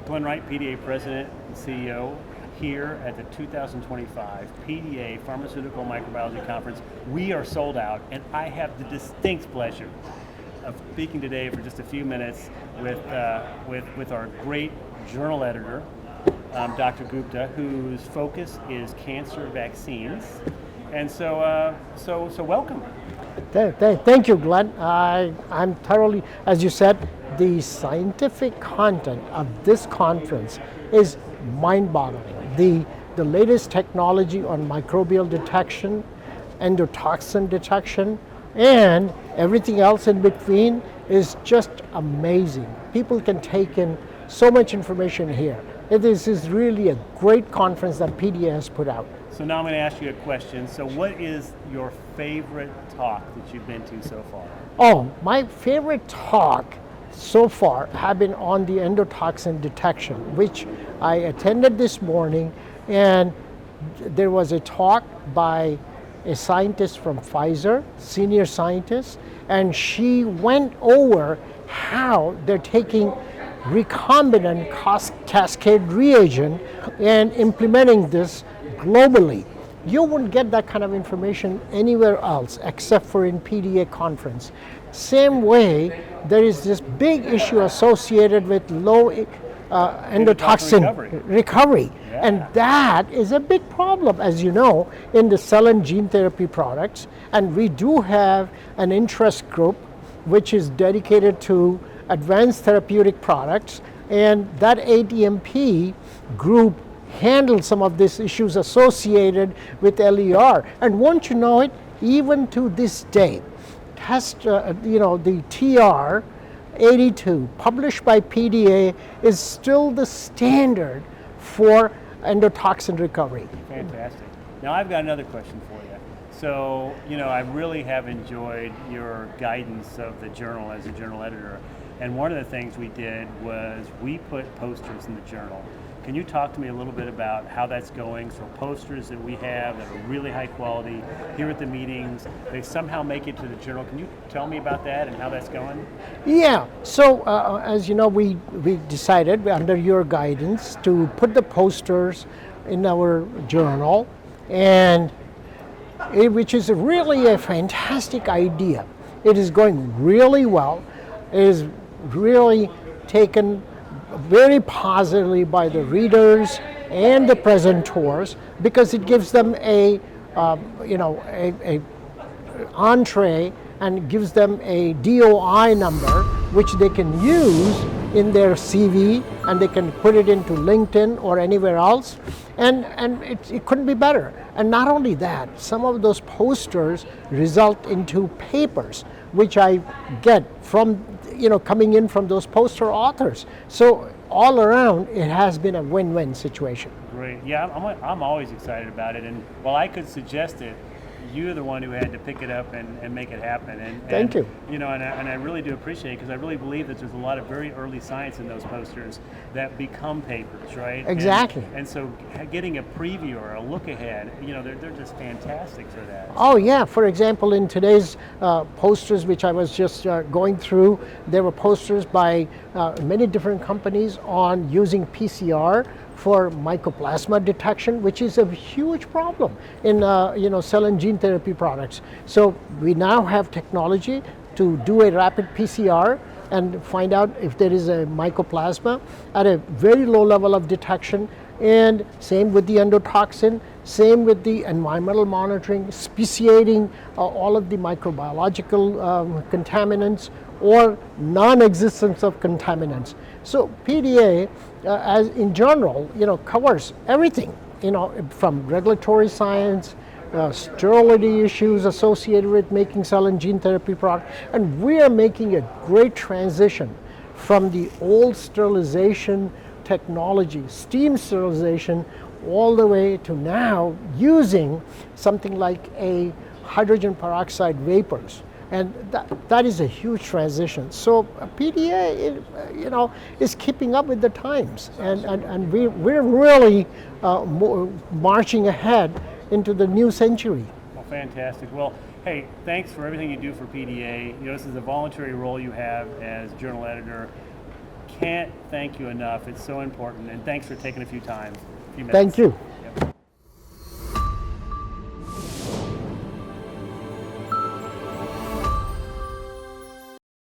Glenn Wright, PDA President and CEO, here at the 2025 PDA Pharmaceutical Microbiology Conference. We are sold out, and I have the distinct pleasure of speaking today for just a few minutes with our great journal editor, Dr. Gupta, whose focus is cancer vaccines. And so welcome. Thank you, Glenn. I'm thoroughly, as you said, the scientific content of this conference is mind-boggling. The latest technology on microbial detection, endotoxin detection, and everything else in between is just amazing. People can take in so much information here. This is really a great conference that PDA has put out. So now I'm going to ask you a question. So what is your favorite talk that you've been to so far? Oh, my favorite talk so far have been on the endotoxin detection, which I attended this morning, and there was a talk by a scientist from Pfizer, senior scientist, and she went over how they're taking recombinant cascade reagent and implementing this globally. You wouldn't get that kind of information anywhere else except for in PDA conference. Same way, there is this big issue associated with low endotoxin recovery. Yeah. And that is a big problem, as you know, in the cell and gene therapy products. And we do have an interest group which is dedicated to advanced therapeutic products, and that ATMP group handles some of these issues associated with LER. And won't you know it, even to this day, the TR 82 published by PDA is still the standard for endotoxin recovery. Fantastic. Now I've got another question for you. So, I really have enjoyed your guidance of the journal as a journal editor. And one of the things we did was we put posters in the journal. Can you talk to me a little bit about how that's going? So posters that we have that are really high quality here at the meetings, they somehow make it to the journal. Can you tell me about that and how that's going? Yeah, so as you know, we decided under your guidance to put the posters in our journal, and which is really a fantastic idea. It is going really well. It is really taken very positively by the readers and the presenters, because it gives them a entree and gives them a DOI number which they can use in their CV, and they can put it into LinkedIn or anywhere else, and it couldn't be better. And not only that, some of those posters result into papers which I get from coming in from those poster authors. So all around, it has been a win-win situation. Great. Yeah, I'm always excited about it. And while I could suggest it, you're the one who had to pick it up and make it happen. Thank you. And I really do appreciate it, because I really believe that there's a lot of very early science in those posters that become papers, right? Exactly. And so getting a preview or a look ahead, they're just fantastic for that. Oh yeah, for example, in today's posters, which I was just going through, there were posters by many different companies on using PCR for mycoplasma detection, which is a huge problem in cell and gene therapy products. So we now have technology to do a rapid PCR and find out if there is a mycoplasma at a very low level of detection. And same with the endotoxin, same with the environmental monitoring, speciating all of the microbiological contaminants or non-existence of contaminants. So PDA, as in general, covers everything, from regulatory science, sterility issues associated with making cell and gene therapy products, and we are making a great transition from the old sterilization technology, steam sterilization, all the way to now using something like a hydrogen peroxide vapors. And that is a huge transition. So PDA, is keeping up with the times, and we're really marching ahead into the new century. Well, fantastic. Well, hey, thanks for everything you do for PDA. This is a voluntary role you have as journal editor. can't thank you enough. It's so important, and thanks for taking a few minutes. Thank you.